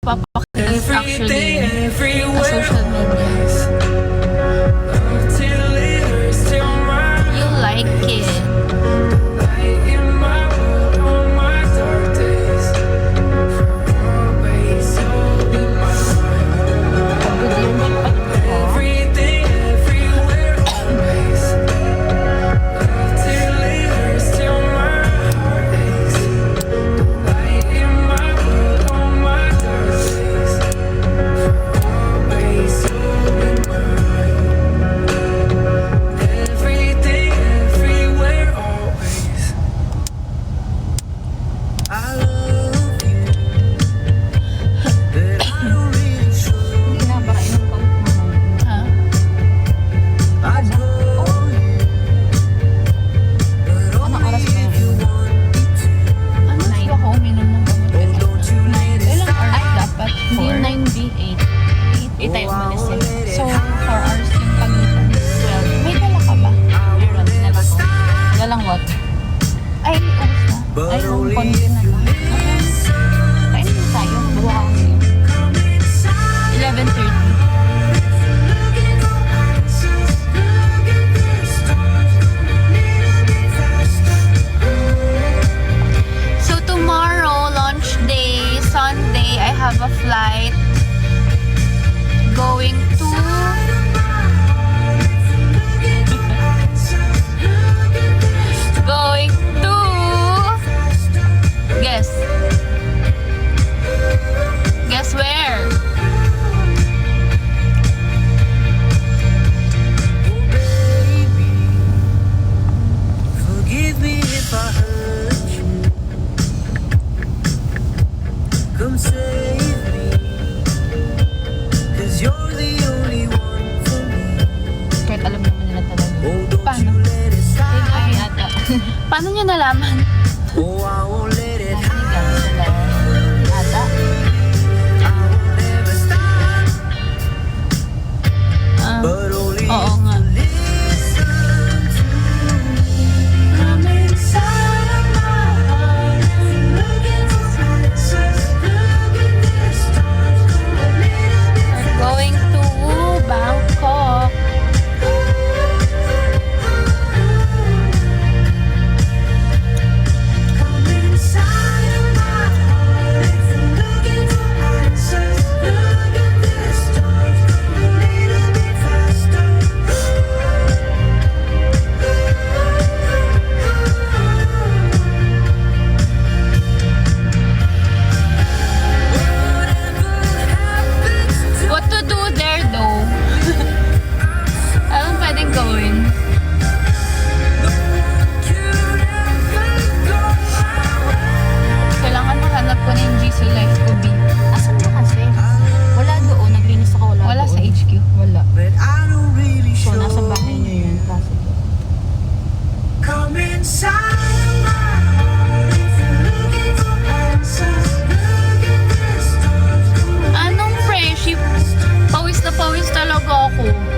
papakita actually sa social medias. You like it. Paano nyo nalaman? Oo nga. We're going to Bangkok.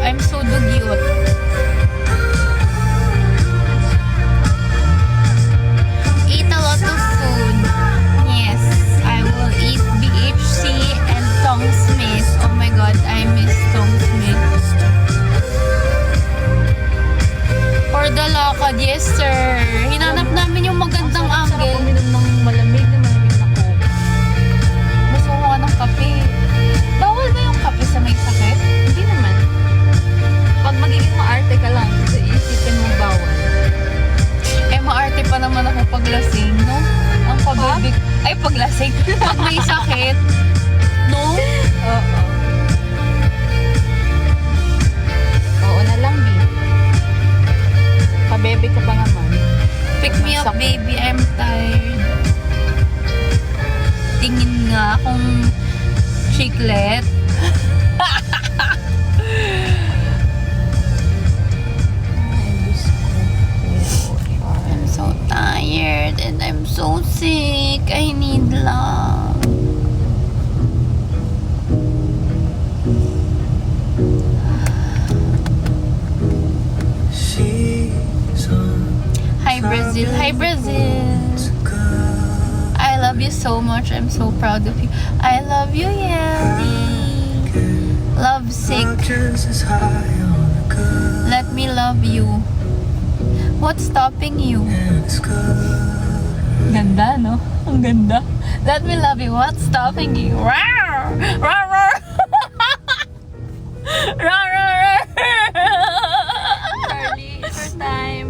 I'm so dugyot. Eat a lot of food. Yes, I will eat BHC and Tong Smith. Oh my god, I miss Tong Smith. For the lakad, yes sir. Hinanap namin yung magandang angle. Uminom ng malamig na coke. Gusto ko ka ng kape. Bawal ba yung kape sa may sakit? Hindi naman. Pag magiging maarte ka lang, so isipin mo bawal. Eh, maarte pa naman ako paglasing, no? Ang pabibig... Ay, paglasing. Pag may sakit, no? Oo. Oo na lang, B. Pabebe ka pa naman. Pick me up, baby. I'm tired. Tingin nga akong chiclet. I'm so tired and I'm so sick. I need love. Hi Brazil. Hi Brazil. I love you so much. I'm so proud of you. I love you, just as high on the good Let me love you. What's stopping you? and it's good. Ganda, no? Ang ganda. Let me love you. What's stopping you? Rawr! Rawr! Rawr! Rawr! Rawr! Charlie, it's your time.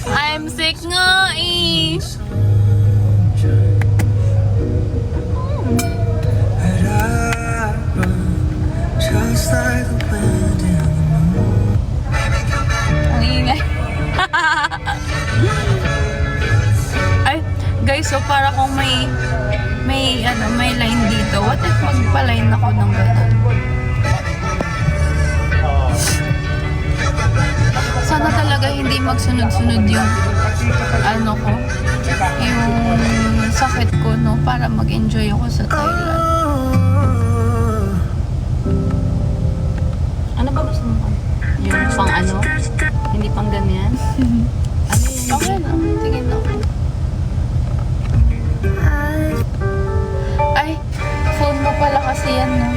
I'm sick nga eh. And I run just like the wind in the moon. Ang ingay. Ay, guys, so para kung may line dito. What if magpa-line ako ng gano'n? Sana talaga hindi magsunod-sunod yung yung sakit ko, no? Para mag-enjoy ako sa Thailand. Ano ba gusto mo? Yung pang ano? Hindi pang ganyan? Ano yun? Okay na, tingin ako. Ay, phone mo pala kasi yan, no?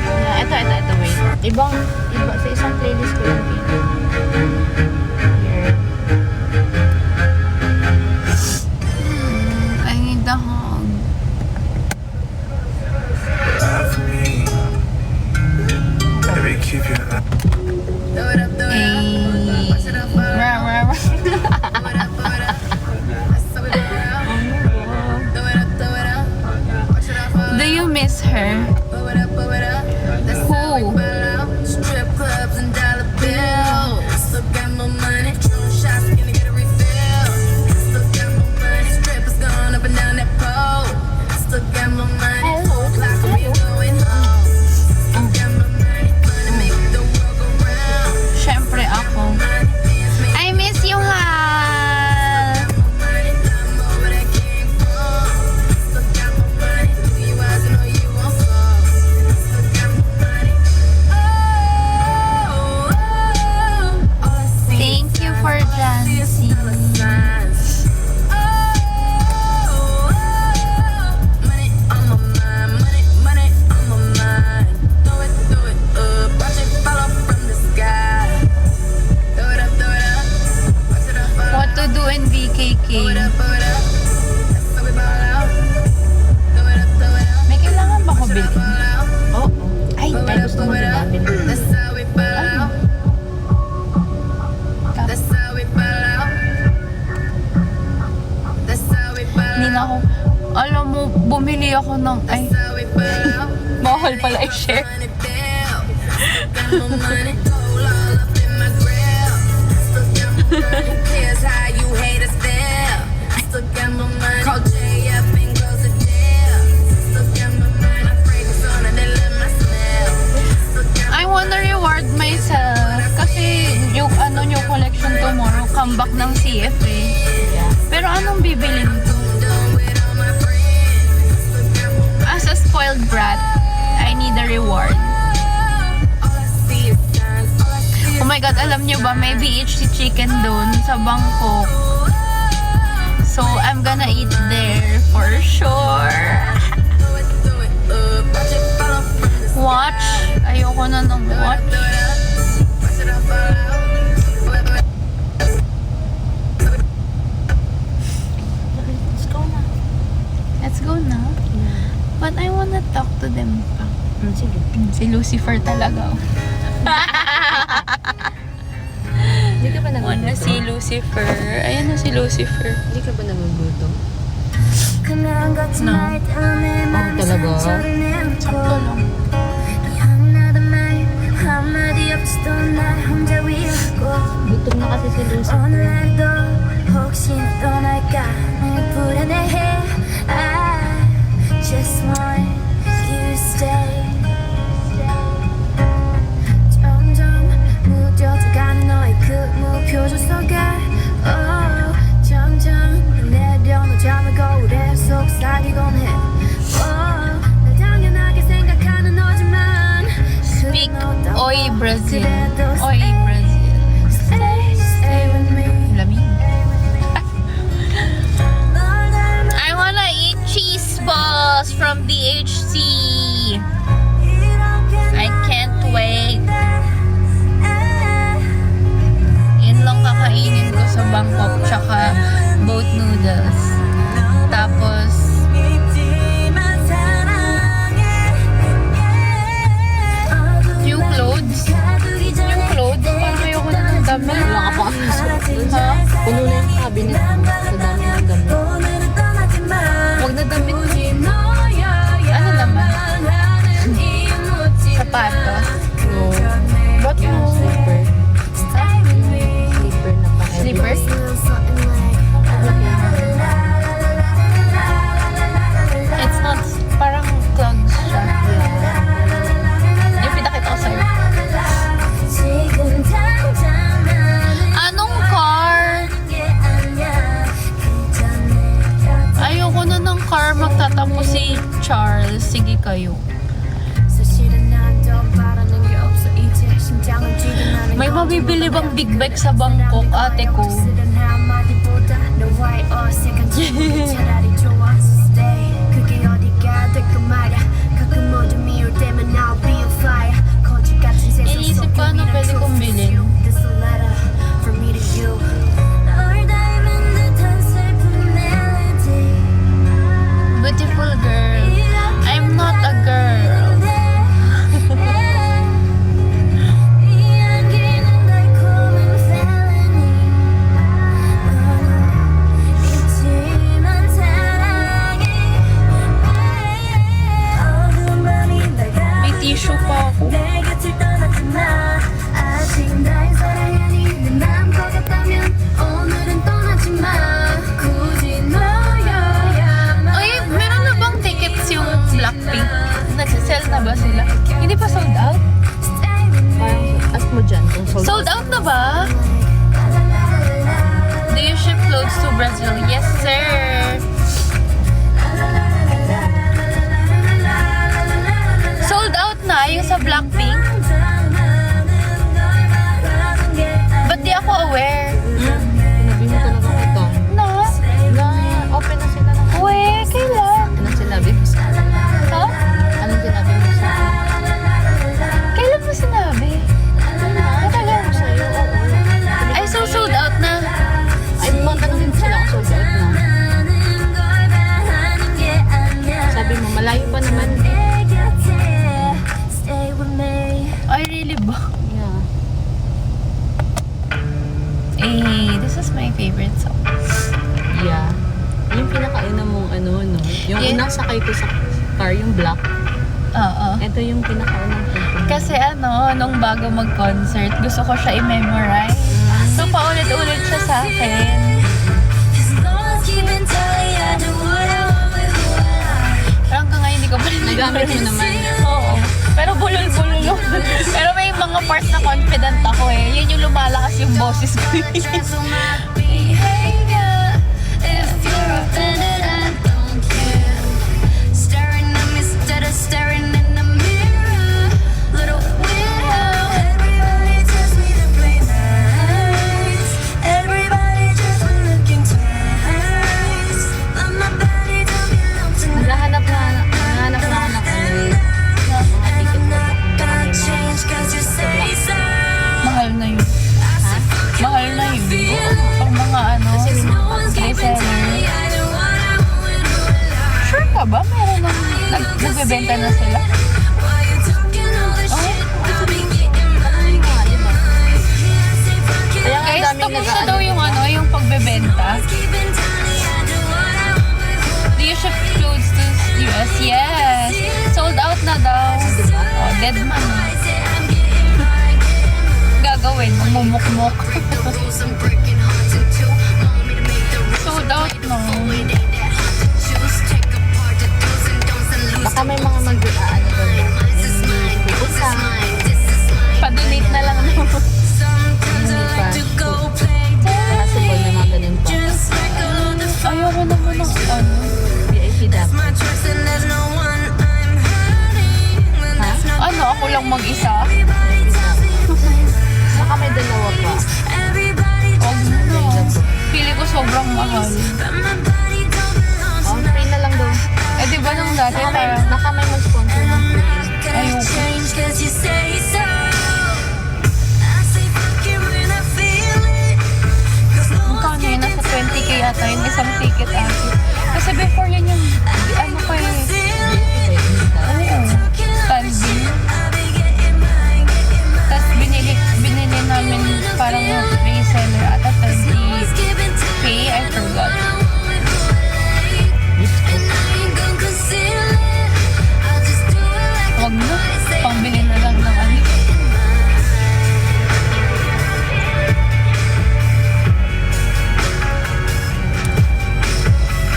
Yeah, ito, wait. Iba, sa isang playlist ko yung video. Here. I need a hug. Love me. Baby, keep your eye. Hey. Rah, rah, rah. Do you miss her? Who? Strip clubs and dollar bills. Still got more money. Drone shots, gonna get a refill. Still got more money. Strippers going up and down that pole. Still got more money. 4 o'clock, we going home. Still got more money. Money make the world go round. Siyempre ako. I miss you, Hal. Money, time over that came from. Still got more money. Who you was and who you won't fall. Still got more money. Oh, all I see Thank you for dancing. signs. Money on my mind, money on my mind. Throw it up, watch it fall off from the sky. Throw it up, watch it fall What to do in BKK? Throw it up, that's how we ball out. Throw it up, May kailangan ba ko bilhin? ball out. Oh, Ay, ay gusto mo diba? That's how we ball out. That's how we ball out. That's how we ball Hindi na ako. Alam mo, bumili ako ng... Ay, That's how we ball out. bawal pala i-share. Money bill. Got more money. Gold all up in my grill. Still got more money. Cares how you haters feel. Still got more money. Call Jay up and close the deal. Still got more money. Fragrance on it, they love my smell. Still got I wanna reward myself kasi yung new collection tomorrow, comeback ng CFA. Pero anong bibilin ko? done with all my friends. Still got more As a spoiled brat, I need a reward. all I see is signs. All I see Oh my God, alam nyo ba, may BHC chicken doon sa Bangkok. So, I'm gonna eat there for sure. throw it up. Watch it fall off from the sky. Watch. Ayoko na ng watch. Watch it all fall out. Let's go na. Let's go na. But I wanna talk to them pa. Sige. Si Lucifer talaga. Oh. Hindi ka ba Wanna nagugutom? si Lucifer. Ayan na si Lucifer. Hindi ka ba nagugutom? No. Oh, talaga? Sakto lang. Gutom na kasi si Lucy. 오늘도 혹시 떠날까 날 불안해해 I just want you to stay 점점 무뎌져가는 너의 그 무표정 속에 점점 내려놓은 잠을 거울에 속삭이곤 해 날 당연하게 생각하는 너지만 Speak Oi Brazil. 그래도 Oi Brazil. stay with me Lamig. 널 닮아 I wanna eat cheese balls from DHC. 이렇게 wait. Yan lang kakainin ko sa Bangkok, tsaka boat noodles. Tapos, yung clothes. Yung clothes, parang ayoko na ng dami. Wala ka pa kami sa Ha? puno na yung cabinet mo. Sa dami ng damit. Huwag na damit. Ano naman? Sapatos. No. Ba't Yeah, mo? slipper. Slipper na pang Slippers? It's not, parang clogs siya. Yung pinakita ko sa'yo. Anong car? Ayoko na ng car. Magtatapos si Charles. Sige kayo. May mabibili bang big bike sa Bangkok, ate ko? Inisip ko ano pwede kong bilhin. Beautiful girl. I'm not a girl. May tissue pa ako. Uy, meron na bang tickets yung Blackpink? Nagsisell na ba sila? Hindi pa sold out? Parang ask mo dyan kung Sold out na ba? Do you ship clothes to Brazil? Yes, sir. Sold out na yung sa Blackpink? Ba't di ako aware? Sinabi mo talaga kita. Na? Na open na sila ng Uwe, kailan? Anong sinabi mo sa Ha? Anong sinabi mo sa Kailan mo sinabi? Matagal mo sa'yo. Ay, so sold out na. Ay, mga tanongin mo sila kung sold out na. Sabi mo, malayo pa naman. Ay, really ba? Yeah. Eh, this is my favorite song. Yeah. Yung pinakauna mong ano, no? Yung Yeah. unang sakay ko sa car, yung black. Oo. Ito yung pinakaunang kanta. Kasi ano, nung bago mag-concert, gusto ko siya i-memorize. So, paulit-ulit siya sa akin. Pero hanggang ngayon, hindi ko pa rin Nagamit mo naman. Oo. Pero bulol-bulol. Pero may mga parts na confident ako eh. Yun yung lumalakas yung boses ko. Naghahanap na ako ng ano, mga ticket ko. Mahal na yun. Mahal na yun. Pang mga ano, reseller. Sure ka ba? Meron nang nagbebenta na sila? Kaya nga Guys, ang daming tapos na daw yung ano, yung pagbebenta. Do you ship clothes to US? Yes. Sold out na daw. Oh, dead man. Gagawin, mamumukmok. Sold out no. Baka may mga mag-ano ba yan? Pupunta. Pa-donate na lang no. Hindi pa. Possible na mga ganun pa. Ayoko naman ng ano. VIP dapat. Ha? Ano, ako lang mag-isa? Baka may dalawa pa. Huwag na. Pili ko sobrang mahal. Oh, free na lang daw. Eh, di ba nung dati parang Baka may mag-sponsor ng free. ayoko. Change 'cause you say so. isang ticket ate. Kasi before yun yung, ano pa eh, standing. Tapos binili namin parang reseller ata 30k, I forgot. Wag mo, pangbili na lang ng ano.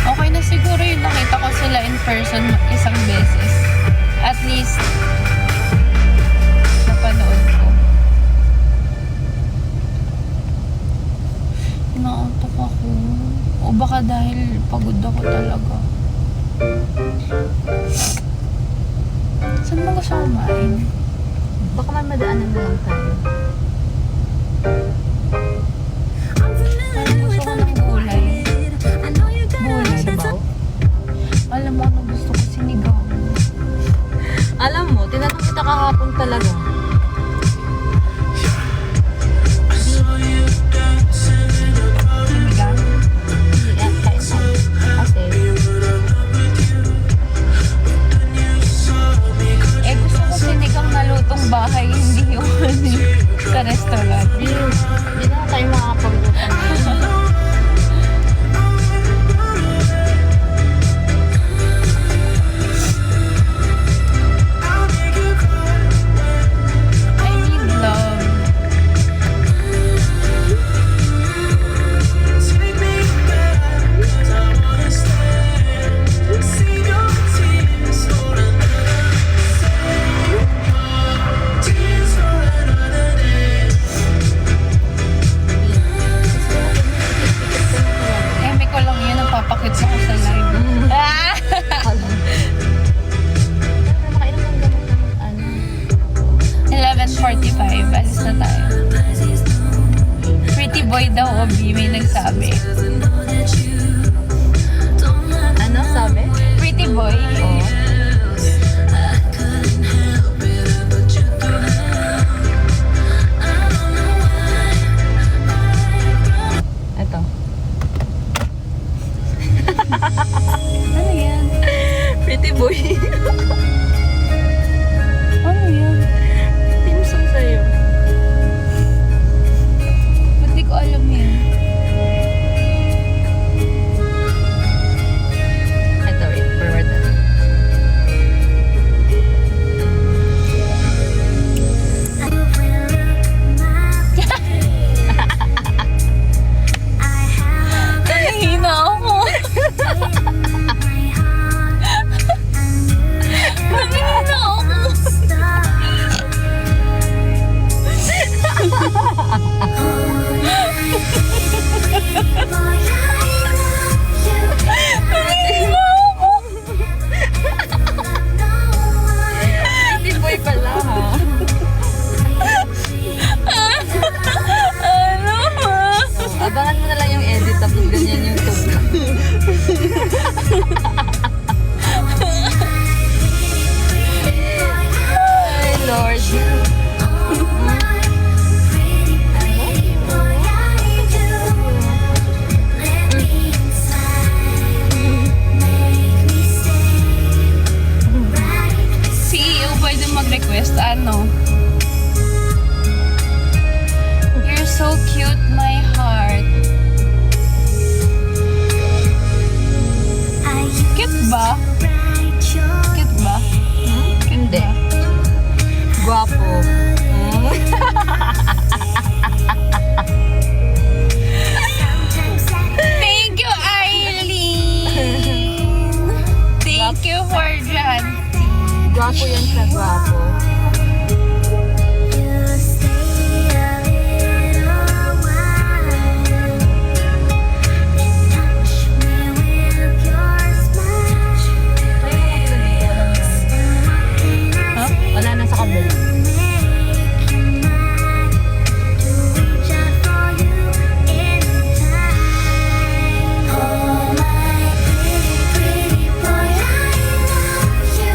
Okay na siguro yung nakita ko sila in person isang beses. At least, napanood ko. Inaantok ako. O baka dahil pagod ako talaga. Saan mo gusto kumain? Baka man madaanan na lang tayo. Parang gusto ko ng gulay. Gulay. Sabaw. Alam mo ano gusto ko? Sinigang. Alam mo, tinanong kita kahapon talaga. Sinigang? Kasi, Gusto ko sinigang na lutong bahay, hindi yung sa restaurant. di na tayo makakapagluto. I need love. Take me back, 'cause I wanna stay. See your tears for another day. Tears for another day. Eme ko lang yun, napapakits ako sa live. Ah! Makainom ng gamot ng ano. 11:45, alis na tayo. Pretty boy daw, Obi, may nagsabi. Ano sabi? Pretty boy? Oo. Ito. Ano yan? Pretty boy. Ano yan? Team song sa'yo. Ba't di ko alam yan? Ito, wait. Forward na. Nahihina ako. Nahihina ako. Nahihina ako. Pretty boy pala, ha? Ano ba? Abangan mo na lang yung edit tapos ganyan yung tugtog. Ay, Lord. CEO pwede mag-request, ano? You're so cute, my heart. Cute ba? Cute ba? Hindi. Guwapo. Thank you, Eileen! Thank you for that. Guwapo yan siya, guwapo. Wala na sa kabel. Pretty boy, I love you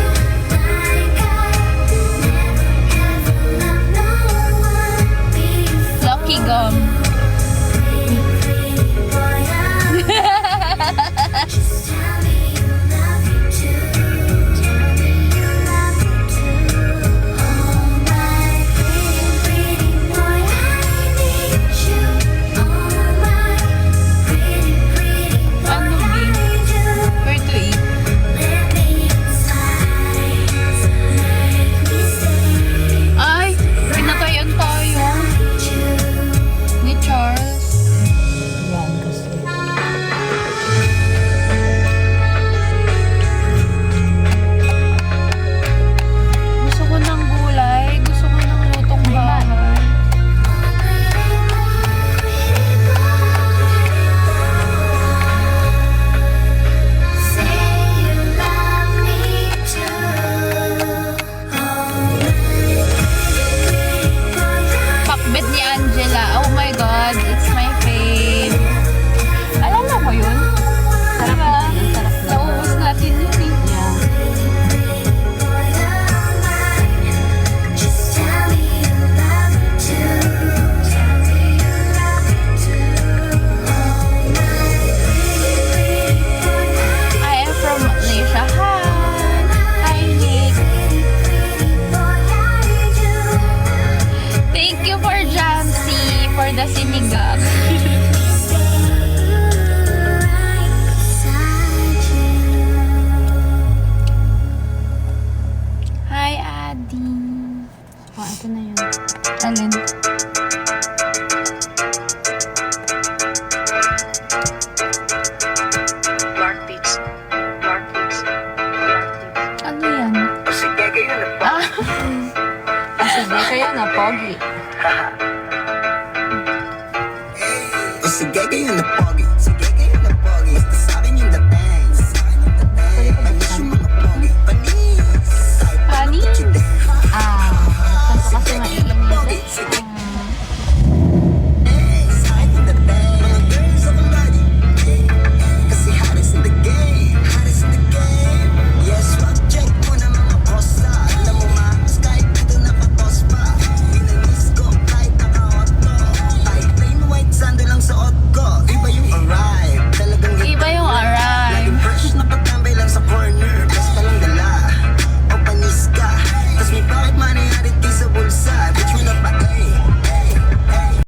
like I Alin? Mark Beats. Mark Beats. Mark Beats. Ano yan? Sige, kayo na po. Ah, Sige kayo na, pogi. Sige, kayo na po.